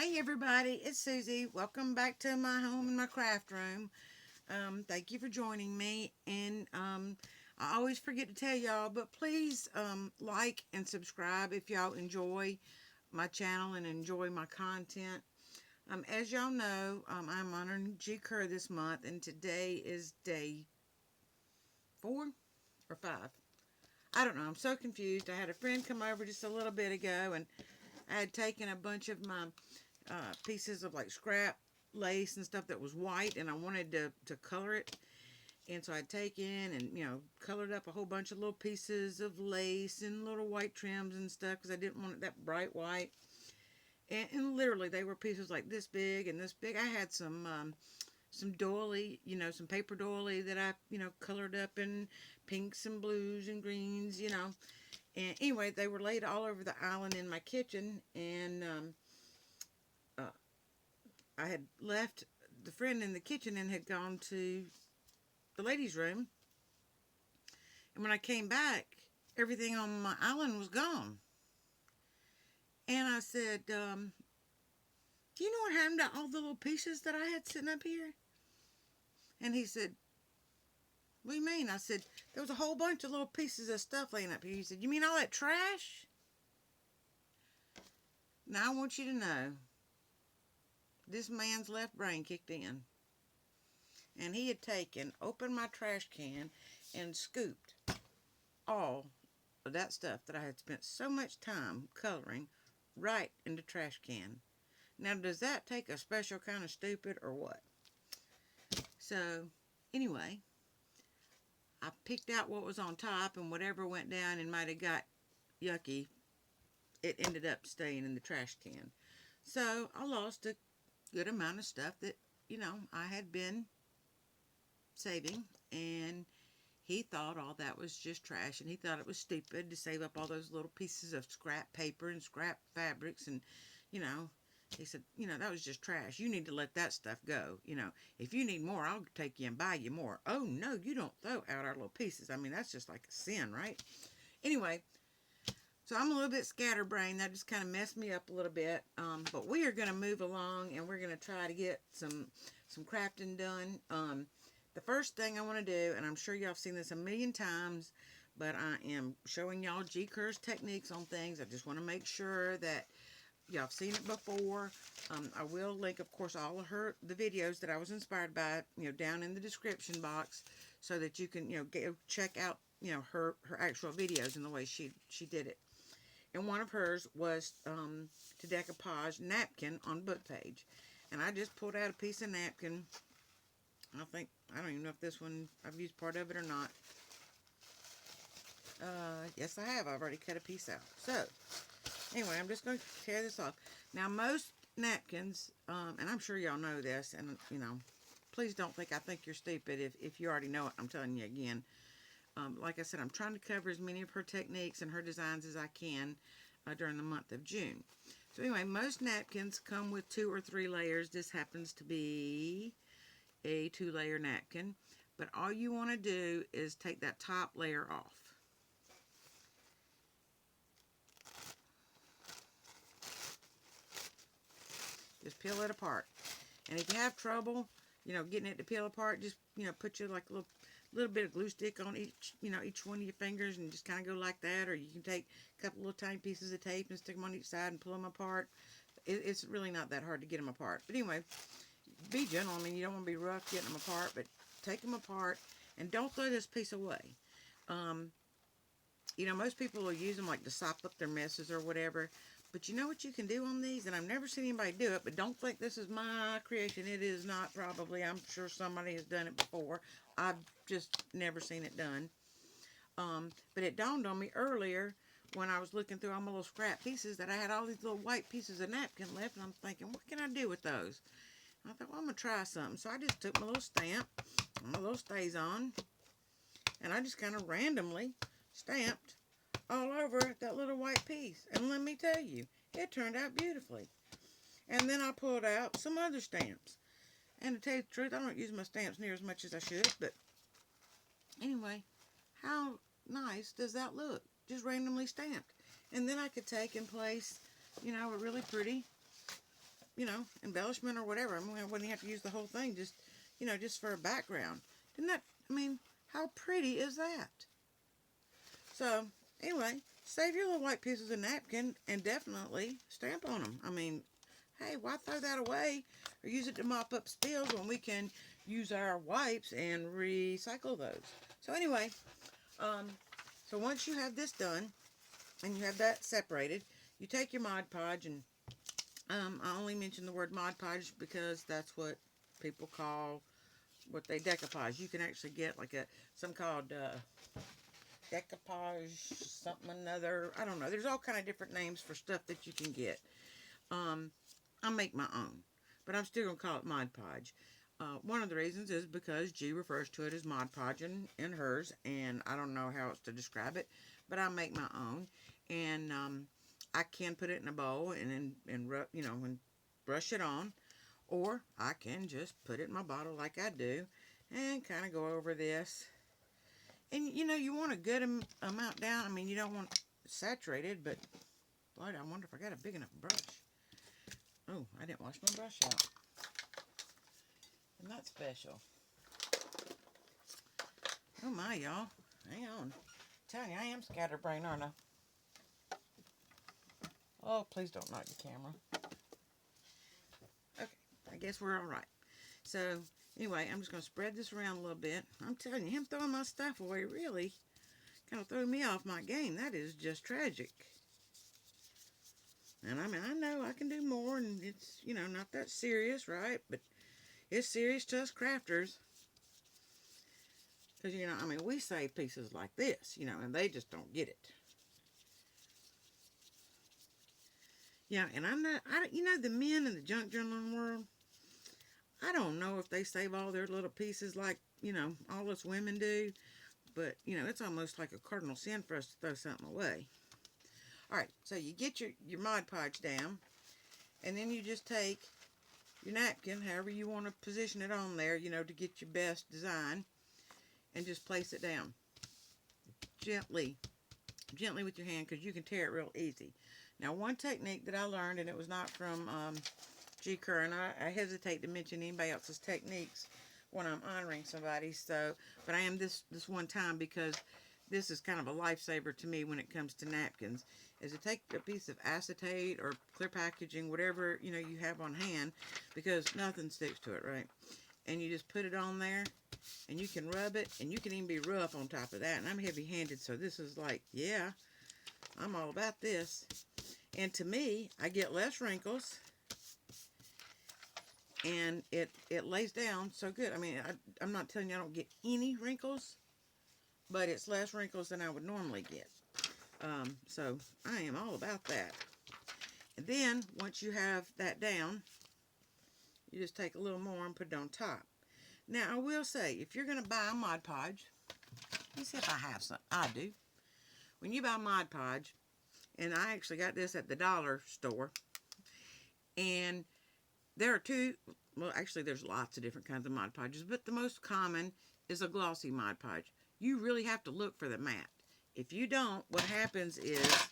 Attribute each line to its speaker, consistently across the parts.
Speaker 1: Hey everybody, it's Susie. Welcome back to my home and my craft room. Thank you for joining me. And I always forget to tell y'all, but please like and subscribe if y'all enjoy my channel and enjoy my content. As y'all know, I'm honoring G Kerr this month, and today is day 4 or 5. I don't know. I'm so confused. I had a friend come over just a little bit ago, and I had taken a bunch of my pieces of like scrap lace and stuff that was white, and I wanted to color it. And so I'd taken and colored up a whole bunch of little pieces of lace and little white trims and stuff because I didn't want it that bright white. And literally they were pieces like this big and this big. I had some doily, some paper doily that I colored up in pinks and blues and greens. And anyway, they were laid all over the island in my kitchen, and uh, I had left the friend in the kitchen and had gone to the ladies' room. And when I came back, everything on my island was gone. And I said, do you know what happened to all the little pieces that I had sitting up here? And he said, what do you mean? I said, there was a whole bunch of little pieces of stuff laying up here. He said, you mean all that trash? Now I want you to know, this man's left brain kicked in. And he had opened my trash can and scooped all of that stuff that I had spent so much time coloring right in the trash can. Now, does that take a special kind of stupid or what? So, anyway, I picked out what was on top, and whatever went down and might have got yucky, it ended up staying in the trash can. So, I lost a good amount of stuff that, I had been saving, and he thought all that was just trash, and he thought it was stupid to save up all those little pieces of scrap paper and scrap fabrics, and, he said, that was just trash. You need to let that stuff go. If you need more, I'll take you and buy you more. Oh, no, you don't throw out our little pieces. I mean, that's just like a sin, right? Anyway, so I'm a little bit scatterbrained. That just kind of messed me up a little bit. But we are going to move along, and we're going to try to get some crafting done. The first thing I want to do, and I'm sure y'all have seen this a million times, but I am showing y'all G Kerr's techniques on things. I just want to make sure that y'all have seen it before. I will link, of course, all of the videos that I was inspired by, down in the description box, so that you can, go check out, her actual videos and the way she did it. And one of hers was to decoupage napkin on book page. And I just pulled out a piece of napkin. I don't even know if this one, I've used part of it or not. Yes, I have. I've already cut a piece out. So, anyway, I'm just going to tear this off. Now, most napkins, and I'm sure y'all know this, and, please don't think I think you're stupid if you already know it. I'm telling you again. Like I said, I'm trying to cover as many of her techniques and her designs as I can during the month of June. So, anyway, most napkins come with 2 or 3 layers. This happens to be a 2-layer napkin, but all you want to do is take that top layer off. Just peel it apart. And if you have trouble, getting it to peel apart, just, put your like a little bit of glue stick on each one of your fingers and just kind of go like that. Or you can take a couple little tiny pieces of tape and stick them on each side and pull them apart. It's really not that hard to get them apart. But anyway, be gentle. I mean, you don't want to be rough getting them apart, but take them apart and don't throw this piece away. Most people will use them like to sop up their messes or whatever. But you know what you can do on these? And I've never seen anybody do it, but don't think this is my creation. It is not, probably. I'm sure somebody has done it before. I've just never seen it done. But it dawned on me earlier when I was looking through all my little scrap pieces that I had all these little white pieces of napkin left, and I'm thinking, what can I do with those? And I thought, well, I'm going to try something. So I just took my little stamp, my little StazOn, and I just kind of randomly stamped all over that little white piece. And let me tell you, it turned out beautifully. And then I pulled out some other stamps. And to tell you the truth, I don't use my stamps near as much as I should. But anyway, how nice does that look? Just randomly stamped. And then I could take and place, a really pretty embellishment or whatever. I mean, I wouldn't have to use the whole thing, just, just for a background. Didn't that, I mean, how pretty is that? So, anyway, save your little white pieces of napkin and definitely stamp on them. I mean, hey, why throw that away or use it to mop up spills when we can use our wipes and recycle those? So anyway, so once you have this done and you have that separated, you take your Mod Podge, and I only mention the word Mod Podge because that's what people call what they decoupage. You can actually get like some called Decoupage, something another. I don't know. There's all kind of different names for stuff that you can get. I make my own, but I'm still going to call it Mod Podge. One of the reasons is because G refers to it as Mod Podge in hers, and I don't know how else to describe it, but I make my own, and I can put it in a bowl and brush it on, or I can just put it in my bottle like I do, and kind of go over this. And you want a good amount down. I mean, you don't want it saturated, but Lord, I wonder if I got a big enough brush. Oh, I didn't wash my brush out. And that's special. Oh my, y'all. Hang on. I'm telling you, I am scatterbrained, aren't I? Oh, please don't knock the camera. Okay, I guess we're all right. So, anyway, I'm just going to spread this around a little bit. I'm telling you, him throwing my stuff away really kind of threw me off my game. That is just tragic. And I mean, I know I can do more, and it's, not that serious, right? But it's serious to us crafters. Because, I mean, we save pieces like this, and they just don't get it. Yeah, and the men in the junk journaling world, I don't know if they save all their little pieces like, all us women do. But, it's almost like a cardinal sin for us to throw something away. Alright, so you get your Mod Podge down, and then you just take your napkin, however you want to position it on there, to get your best design, and just place it down. Gently with your hand, because you can tear it real easy. Now, one technique that I learned, and it was not from Gi Kerr, and I hesitate to mention anybody else's techniques when I'm honoring somebody, but I am this one time, because this is kind of a lifesaver to me when it comes to napkins, is to take a piece of acetate or clear packaging, whatever you have on hand, because nothing sticks to it, right? And you just put it on there, and you can rub it, and you can even be rough on top of that. And I'm heavy-handed, so this is like, yeah, I'm all about this. And to me, I get less wrinkles, and it lays down so good. I mean, I'm not telling you I don't get any wrinkles, but it's less wrinkles than I would normally get. So I am all about that. And then, once you have that down, you just take a little more and put it on top. Now, I will say, if you're going to buy a Mod Podge, let me see if I have some. I do. When you buy Mod Podge, and I actually got this at the dollar store, and there are actually there's lots of different kinds of Mod Podges, but the most common is a glossy Mod Podge. You really have to look for the matte. If you don't, what happens is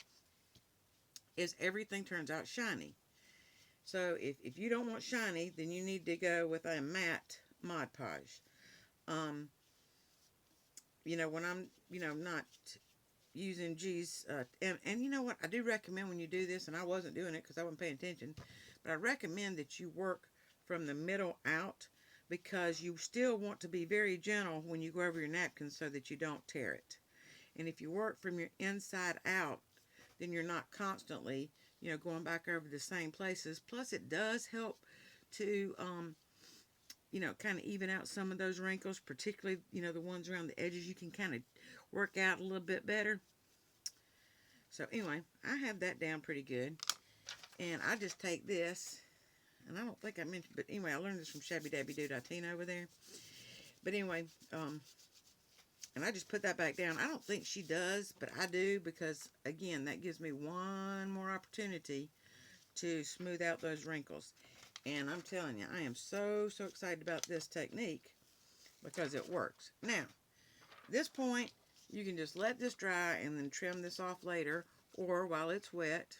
Speaker 1: everything turns out shiny. So if you don't want shiny, then you need to go with a matte Mod Podge. When I'm, not using G's, and you know what, I do recommend when you do this, and I wasn't doing it because I wasn't paying attention, but I recommend that you work from the middle out, because you still want to be very gentle when you go over your napkin so that you don't tear it. And if you work from your inside out, then you're not constantly, going back over the same places. Plus, it does help to, kind of even out some of those wrinkles, particularly, the ones around the edges. You can kind of work out a little bit better. So, anyway, I have that down pretty good. And I just take this, and I don't think I mentioned, but anyway, I learned this from Shabby Dabby Tina over there. But anyway, and I just put that back down. I don't think she does, but I do, because, again, that gives me one more opportunity to smooth out those wrinkles. And I'm telling you, I am so excited about this technique, because it works. Now, at this point, you can just let this dry and then trim this off later, or while it's wet,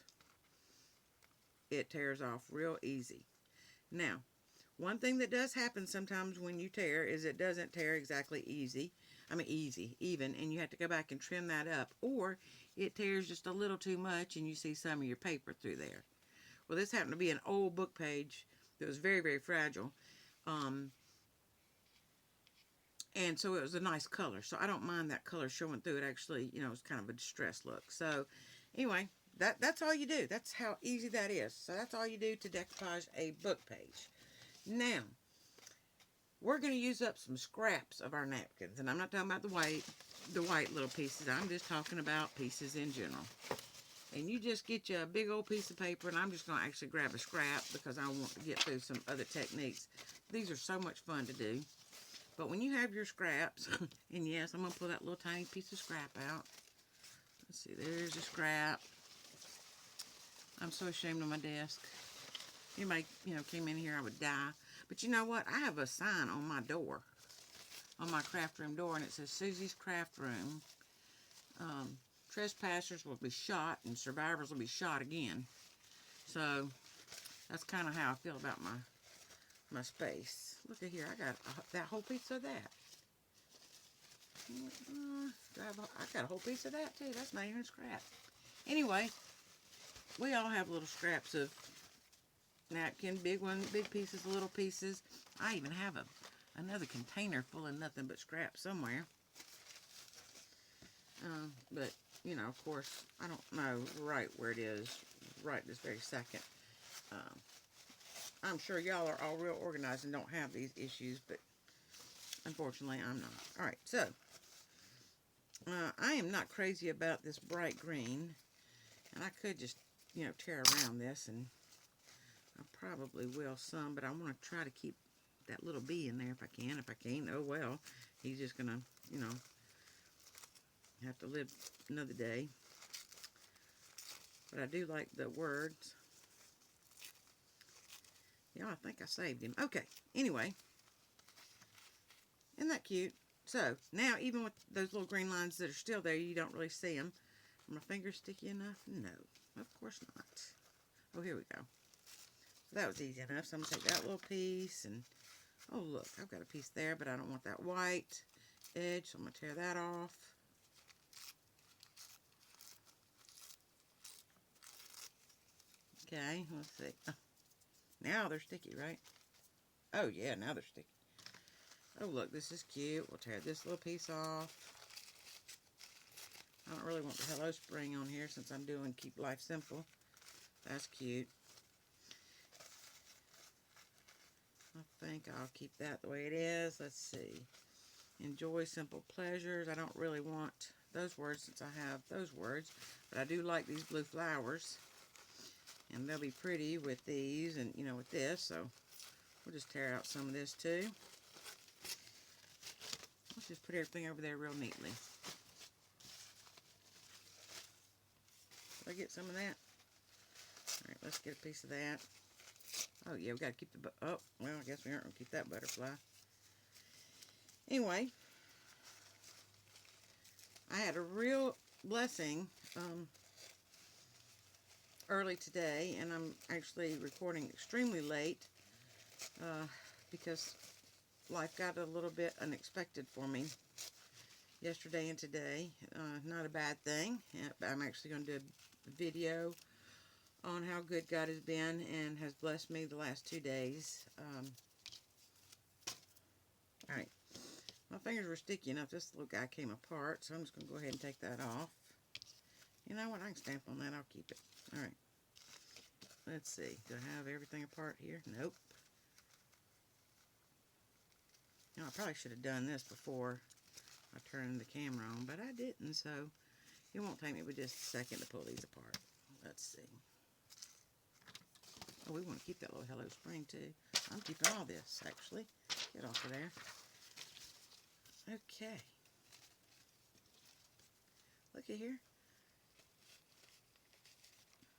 Speaker 1: it tears off real easy. Now, one thing that does happen sometimes when you tear is it doesn't tear exactly even, and you have to go back and trim that up, or it tears just a little too much and you see some of your paper through there. Well, this happened to be an old book page that was very, very fragile, and so it was a nice color, so I don't mind that color showing through. It actually, it's kind of a distressed look. So anyway, that's all you do. That's how easy that is. So that's all you do to decoupage a book page. Now, we're going to use up some scraps of our napkins, and I'm not talking about the white little pieces. I'm just talking about pieces in general. And you just get you a big old piece of paper, and I'm just going to actually grab a scrap because I want to get through some other techniques. These are so much fun to do. But when you have your scraps, and yes, I'm going to pull that little tiny piece of scrap out. Let's see, there's a scrap. I'm so ashamed of my desk. Anybody, came in here, I would die. But you know what? I have a sign on my door, on my craft room door, and it says Susie's Craft Room. Trespassers will be shot, and survivors will be shot again. So that's kind of how I feel about my space. Look at here, I got that whole piece of that. I got a whole piece of that too. That's not even scrap. Anyway, we all have little scraps of napkin, big ones, big pieces, little pieces. I even have another container full of nothing but scrap somewhere. But of course, I don't know right where it is right this very second. I'm sure y'all are all real organized and don't have these issues, but unfortunately I'm not. Alright, so I am not crazy about this bright green, and I could just, tear around this, and I probably will some, but I want to try to keep that little bee in there if I can. If I can't, oh well. He's just going to, have to live another day. But I do like the words. Yeah, I think I saved him. Okay, anyway. Isn't that cute? So, now even with those little green lines that are still there, you don't really see them. Are my fingers sticky enough? No, of course not. Oh, here we go. So that was easy enough. So I'm going to take that little piece and, oh look, I've got a piece there, but I don't want that white edge, so I'm going to tear that off. Okay, let's see. Oh, now they're sticky, right? Oh yeah, now they're sticky. Oh look, this is cute. We'll tear this little piece off. I don't really want the Hello Spring on here since I'm doing Keep Life Simple. That's cute. I think I'll keep that the way it is. Let's see. Enjoy simple pleasures. I don't really want those words since I have those words, but I do like these blue flowers. And they'll be pretty with these and, with this. So we'll just tear out some of this too. Let's just put everything over there real neatly. Did I get some of that? Alright, let's get a piece of that. Oh yeah, we got to keep the, oh, well, I guess we aren't going to keep that butterfly. Anyway, I had a real blessing early today, and I'm actually recording extremely late because life got a little bit unexpected for me yesterday and today. Not a bad thing. I'm actually going to do a video on how good God has been and has blessed me the last 2 days. Alright, my fingers were sticky enough. This little guy came apart, so I'm just going to go ahead and take that off. You know what? I can stamp on that. I'll keep it. Alright. Let's see. Do I have everything apart here? Nope. Now, I probably should have done this before I turned the camera on, but I didn't, so it won't take me but just a second to pull these apart. Let's see. Oh, we want to keep that little Hello Spring, too. I'm keeping all this, actually. Get off of there. Okay. Look at here.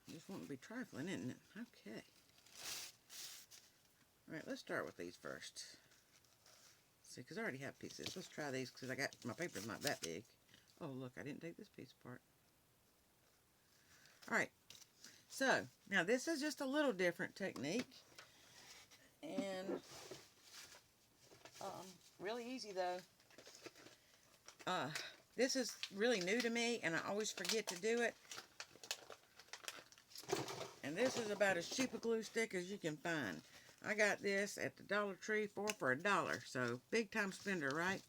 Speaker 1: Just want to be trifling, isn't it? Okay. Alright, let's start with these first. Let's see, because I already have pieces. Let's try these, because my paper's not that big. Oh, look, I didn't take this piece apart. Alright. So, now this is just a little different technique. And really easy though. This is really new to me, and I always forget to do it. And this is about as cheap a glue stick as you can find. I got this at the Dollar Tree for $1, so big time spender, right?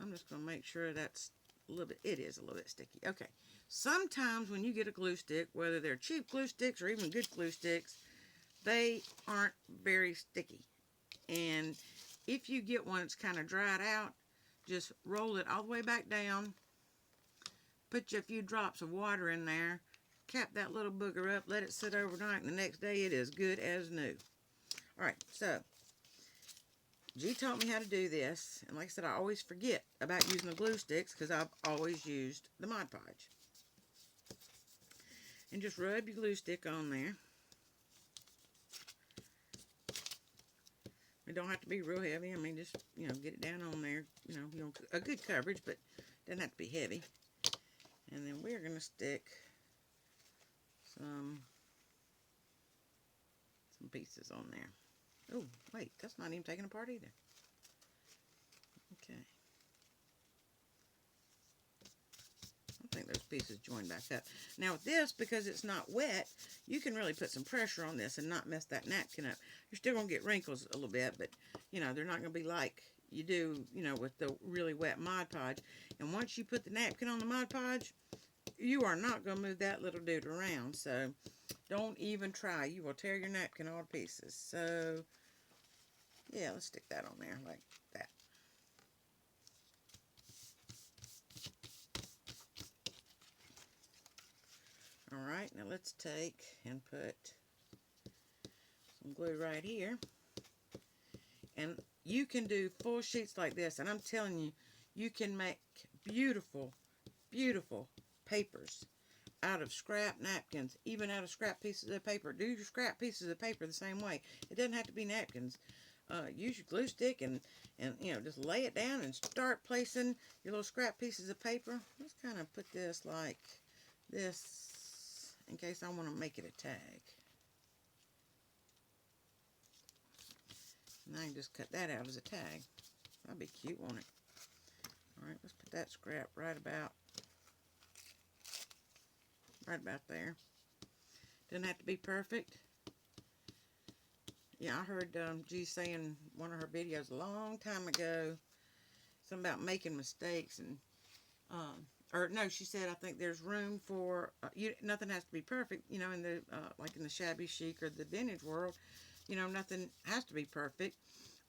Speaker 1: I'm just going to make sure that's a little bit, it is a little bit sticky. Okay, sometimes when you get a glue stick, whether they're cheap glue sticks or even good glue sticks, they aren't very sticky. And if you get one that's kind of dried out, just roll it all the way back down, put you a few drops of water in there, cap that little booger up, let it sit overnight, and the next day it is good as new. Alright, so G taught me how to do this, and like I said, I always forget about using the glue sticks because I've always used the Mod Podge. And just rub your glue stick on there. It don't have to be real heavy. I mean, just, you know, get it down on there. You know, a good coverage, but it doesn't have to be heavy. And then we're going to stick some pieces on there. Oh, wait, that's not even taken apart either. Okay. I think those pieces join back up. Now with this, because it's not wet, you can really put some pressure on this and not mess that napkin up. You're still going to get wrinkles a little bit, but, you know, they're not going to be like you do, you know, with the really wet Mod Podge. And once you put the napkin on the Mod Podge, you are not going to move that little dude around. So don't even try. You will tear your napkin all to pieces. So, yeah, let's stick that on there like that. Alright, now let's take and put some glue right here. And you can do full sheets like this, and I'm telling you, you can make beautiful, beautiful papers out of scrap napkins, even out of scrap pieces of paper. Do your scrap pieces of paper the same way. It doesn't have to be napkins. Use your glue stick and you know, just lay it down and start placing your little scrap pieces of paper. Let's kind of put this like this in case I want to make it a tag. And I can just cut that out as a tag. That'd be cute, won't it? Alright, let's put that scrap right about there. Doesn't have to be perfect. Yeah, I heard G say in one of her videos a long time ago something about making mistakes, and or no, she said, I think there's room for nothing has to be perfect, you know, in the like in the shabby chic or the vintage world, you know, nothing has to be perfect.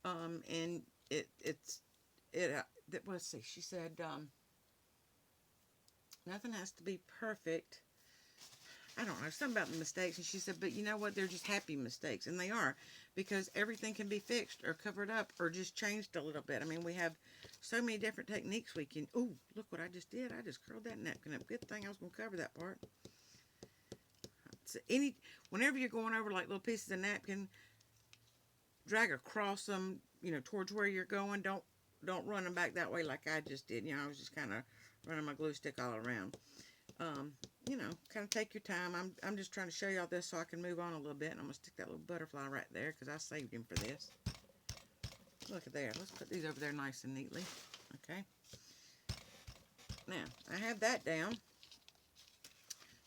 Speaker 1: And let's see, she said nothing has to be perfect. I don't know, something about the mistakes, and she said, but you know what, they're just happy mistakes, and they are, because everything can be fixed or covered up or just changed a little bit. I mean, we have so many different techniques we can, ooh, look what I just did, I just curled that napkin up. Good thing I was going to cover that part. So whenever you're going over like little pieces of napkin, drag across them, you know, towards where you're going. Don't run them back that way like I just did. You know, I was just kind of running my glue stick all around. You know, kind of take your time. I'm just trying to show y'all this so I can move on a little bit. And I'm going to stick that little butterfly right there because I saved him for this. Look at there. Let's put these over there nice and neatly. Okay. Now, I have that down.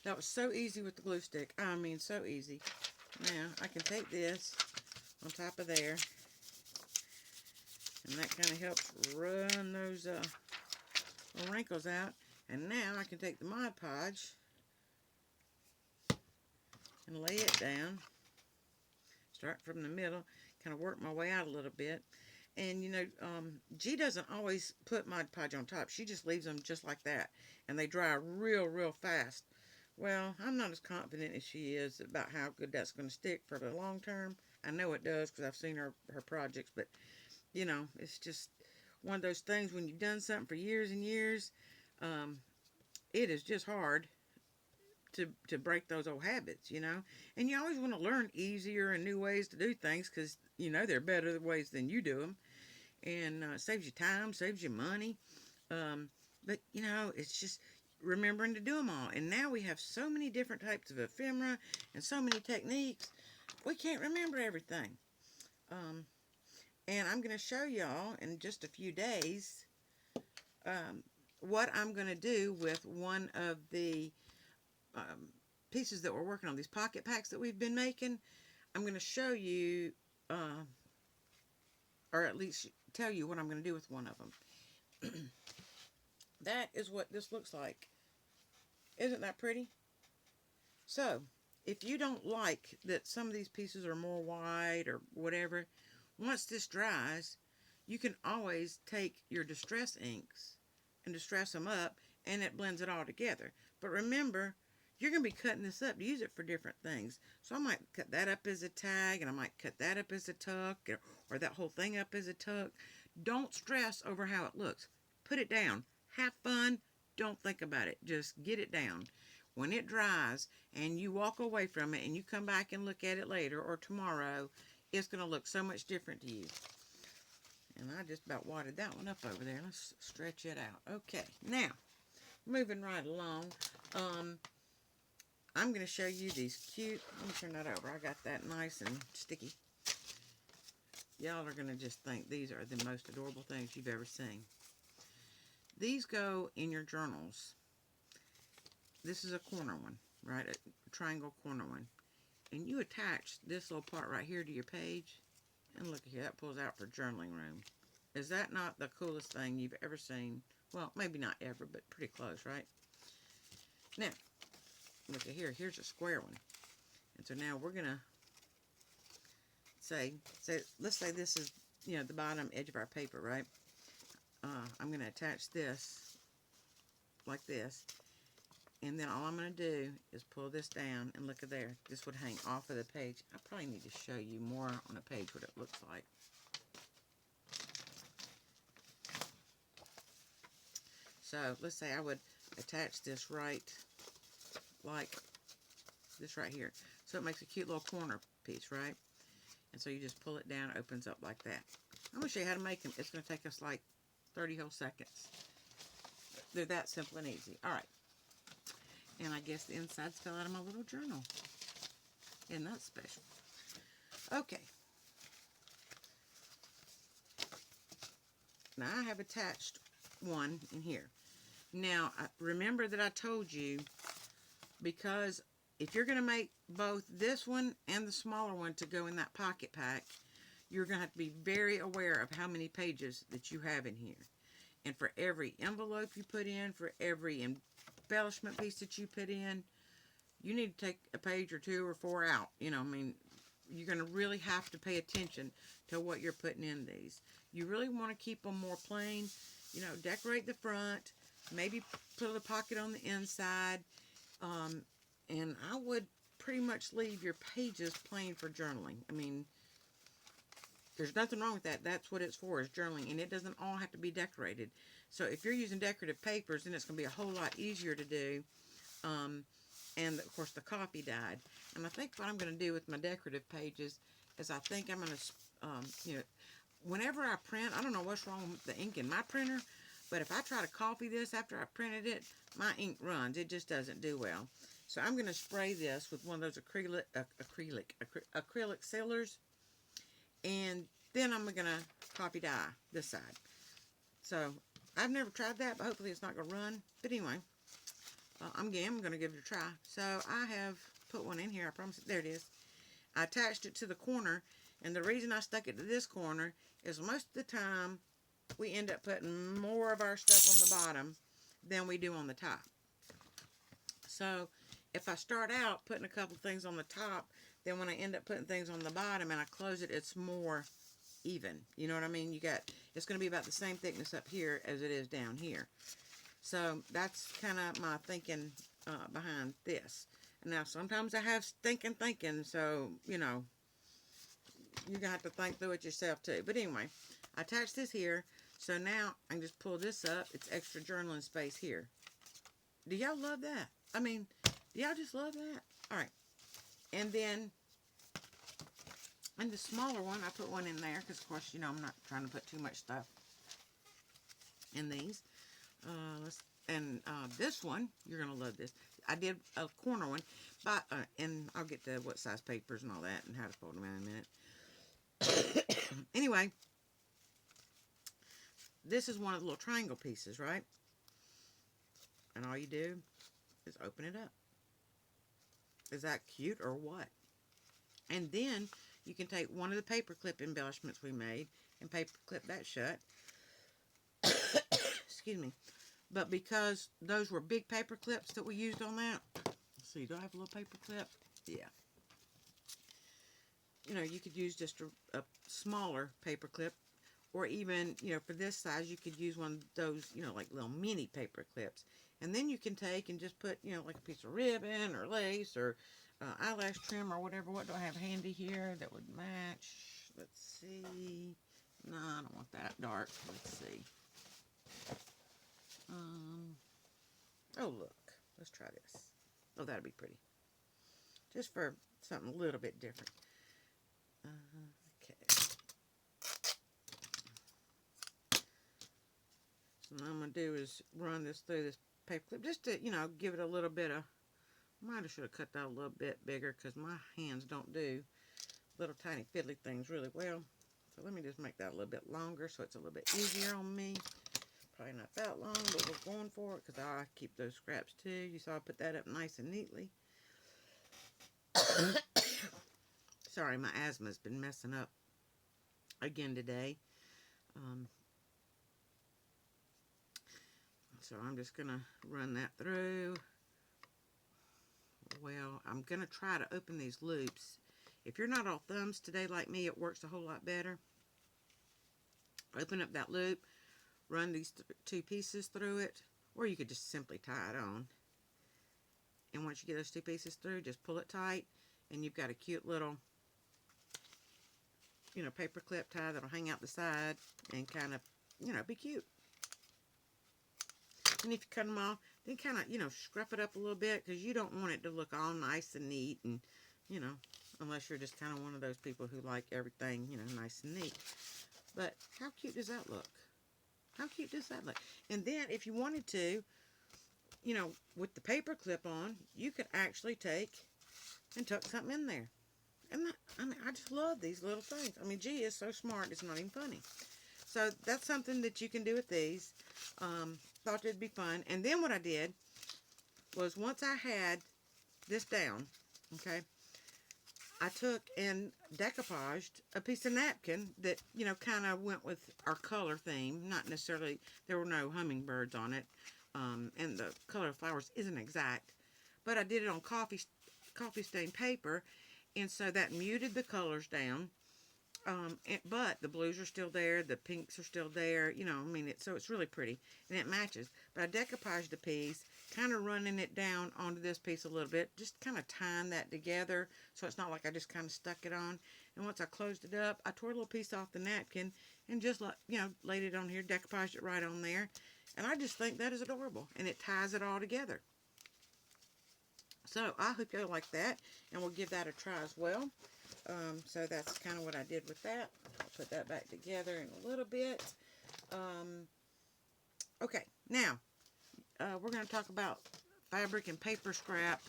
Speaker 1: That was so easy with the glue stick. I mean, so easy. Now, I can take this on top of there. And that kind of helps run those little wrinkles out. And now I can take the Mod Podge and lay it down. Start from the middle, kind of work my way out a little bit. And you know, G doesn't always put Mod Podge on top. She just leaves them just like that. And they dry real fast. Well, I'm not as confident as she is about how good that's going to stick for the long term. I know it does because I've seen her projects, but you know, it's just one of those things when you've done something for years and years, it is just hard to break those old habits, you know. And you always want to learn easier and new ways to do things because, you know, they're better ways than you do them. And saves you time, saves you money. But, you know, it's just remembering to do them all. And now we have so many different types of ephemera and so many techniques. we can't remember everything. And I'm going to show y'all in just a few days what I'm going to do with one of the pieces that we're working on, these pocket packs that we've been making. I'm going to show you, or at least tell you what I'm going to do with one of them. That is what this looks like. Isn't that pretty? So, if you don't like that some of these pieces are more white or whatever, once this dries, you can always take your distress inks and distress them up, and it blends it all together. But remember, you're going to be cutting this up to use it for different things. So I might cut that up as a tag, and I might cut that up as a tuck, or that whole thing up as a tuck. Don't stress over how it looks. Put it down. Have fun. Don't think about it. Just get it down. When it dries and you walk away from it and you come back and look at it later or tomorrow, it's going to look so much different to you. And I just about wadded that one up over there. Let's stretch it out. Okay, now, moving right along, I'm going to show you these cute, let me turn that over. I got that nice and sticky. Y'all are going to just think these are the most adorable things you've ever seen. These go in your journals. This is a corner one, right? A triangle corner one. And you attach this little part right here to your page. And look at here, that pulls out for journaling room. Is that not the coolest thing you've ever seen? Well, maybe not ever, but pretty close, right? Now, look at here. Here's a square one. And so now we're going to say, let's say this is, the bottom edge of our paper, right? I'm going to attach this like this. And then all I'm going to do is pull this down, and look at there. This would hang off of the page. I probably need to show you more on a page what it looks like. So let's say I would attach this right like this right here. So it makes a cute little corner piece, right? And so you just pull it down, it opens up like that. I'm going to show you how to make them. It's going to take us like 30 whole seconds. They're that simple and easy. All right. And I guess the insides fell out of my little journal. Isn't that special? Okay. Now I have attached one in here. Now, remember that I told you, because if you're going to make both this one and the smaller one to go in that pocket pack, you're going to have to be very aware of how many pages that you have in here. And for every envelope you put in, for every embellishment piece that you put in, you need to take a page or 2 or 4 out. You're going to really have to pay attention to what you're putting in these. You really want to keep them more plain. Decorate the front, maybe put a pocket on the inside, and I would pretty much leave your pages plain for journaling. There's nothing wrong with that. That's what it's for, is journaling, and it doesn't all have to be decorated. So if you're using decorative papers, then it's going to be a whole lot easier to do. And of course the copy died. And I think what I'm going to do with my decorative pages is I think I'm going to, whenever I print, I don't know what's wrong with the ink in my printer, but if I try to copy this after I printed it, my ink runs. It just doesn't do well. So I'm going to spray this with one of those acrylic sealers. And then I'm going to copy dye this side. So I've never tried that, but hopefully it's not going to run. But anyway, I'm going to give it a try. So I have put one in here. I promise. There it is. I attached it to the corner. And the reason I stuck it to this corner is most of the time we end up putting more of our stuff on the bottom than we do on the top. So if I start out putting a couple things on the top, then when I end up putting things on the bottom and I close it, it's more even. You know what I mean? It's going to be about the same thickness up here as it is down here. So that's kind of my thinking behind this. Now, sometimes I have thinking, so, you're going to have to think through it yourself too. But anyway, I attached this here. So now I can just pull this up. It's extra journaling space here. Do y'all love that? Do y'all just love that? All right. And then, in the smaller one, I put one in there because, of course, I'm not trying to put too much stuff in these. This one, you're going to love this. I did a corner one, but and I'll get to what size papers and all that and how to fold them out in a minute. Anyway, this is one of the little triangle pieces, right? And all you do is open it up. Is that cute or what? And then you can take one of the paper clip embellishments we made and paper clip that shut. Excuse me. But because those were big paper clips that we used on that, let's see, do I have a little paper clip? Yeah. You know, you could use just a smaller paper clip, or even, you know, for this size, you could use one of those, you know, like little mini paper clips. And then you can take and just put, you know, like a piece of ribbon or lace or eyelash trim or whatever. What do I have handy here that would match? Let's see. No, I don't want that dark. Let's see. Oh, look. Let's try this. Oh, that'd be pretty. Just for something a little bit different. Okay. So what I'm going to do is run this through this paper clip just to, you know, give it a little bit of, might have should have cut that a little bit bigger because my hands don't do little tiny fiddly things really well. So let me just make that a little bit longer so it's a little bit easier on me. Probably not that long, but we're going for it because I keep those scraps too. You saw I put that up nice and neatly. Sorry, my asthma's been messing up again today. So I'm just going to run that through. Well, I'm going to try to open these loops. If you're not all thumbs today like me, it works a whole lot better. Open up that loop, run these two pieces through it, or you could just simply tie it on. And once you get those two pieces through, just pull it tight, and you've got a cute little, you know, paper clip tie that'll hang out the side and kind of, you know, be cute. And if you cut them off, then kind of, you know, scruff it up a little bit because you don't want it to look all nice and neat and, you know, unless you're just kind of one of those people who like everything, you know, nice and neat. But how cute does that look? How cute does that look? And then if you wanted to, you know, with the paper clip on, you could actually take and tuck something in there. And that, I mean, I just love these little things. I mean, G is so smart, it's not even funny. So that's something that you can do with these. Thought it'd be fun. And then what I did was once I had this down, okay, I took and decoupaged a piece of napkin that, you know, kind of went with our color theme. Not necessarily, there were no hummingbirds on it. And the color of flowers isn't exact. But I did it on coffee stained paper. And so that muted the colors down. But the blues are still there, the pinks are still there, you know, I mean, so it's really pretty, and it matches. But I decoupaged the piece, kind of running it down onto this piece a little bit, just kind of tying that together, so it's not like I just kind of stuck it on. And once I closed it up, I tore a little piece off the napkin, and just, like, you know, laid it on here, decoupaged it right on there, and I just think that is adorable, and it ties it all together. So, I hope you'll like that, and we'll give that a try as well. So that's kind of what I did with that. I'll put that back together in a little bit. Okay, now we're going to talk about fabric and paper scrap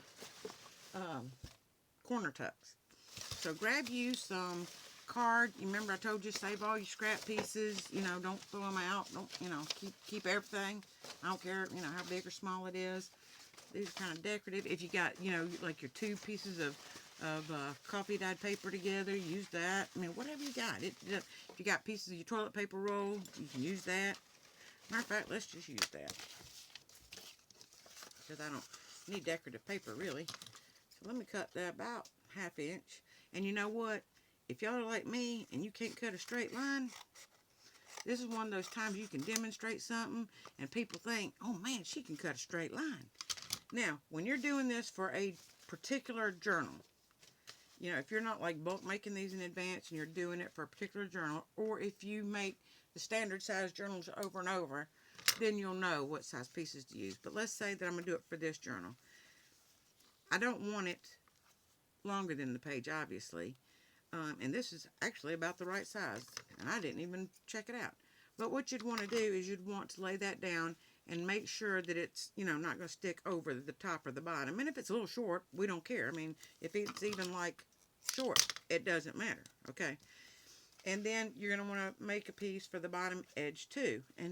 Speaker 1: corner tucks. So grab you some card. You remember I told you save all your scrap pieces. You know, don't throw them out. Don't, you know, keep everything. I don't care, you know, how big or small it is. These are kind of decorative. If you got, you know, like your two pieces of coffee dyed paper together, use that. I mean, whatever you got. If you got pieces of your toilet paper roll, you can use that. Matter of fact, let's just use that, because I don't need decorative paper really. So let me cut that about 1/2 inch. And you know what? If y'all are like me and you can't cut a straight line, this is one of those times you can demonstrate something and people think, oh man, she can cut a straight line. Now, when you're doing this for a particular journal, you know, if you're not like bulk making these in advance and you're doing it for a particular journal, or if you make the standard size journals over and over, then you'll know what size pieces to use. But let's say that I'm going to do it for this journal. I don't want it longer than the page, obviously. And this is actually about the right size. And I didn't even check it out. But what you'd want to do is you'd want to lay that down and make sure that it's, you know, not going to stick over the top or the bottom. And if it's a little short, we don't care. I mean, if it's even like short, it doesn't matter, okay? And then you're going to want to make a piece for the bottom edge too. And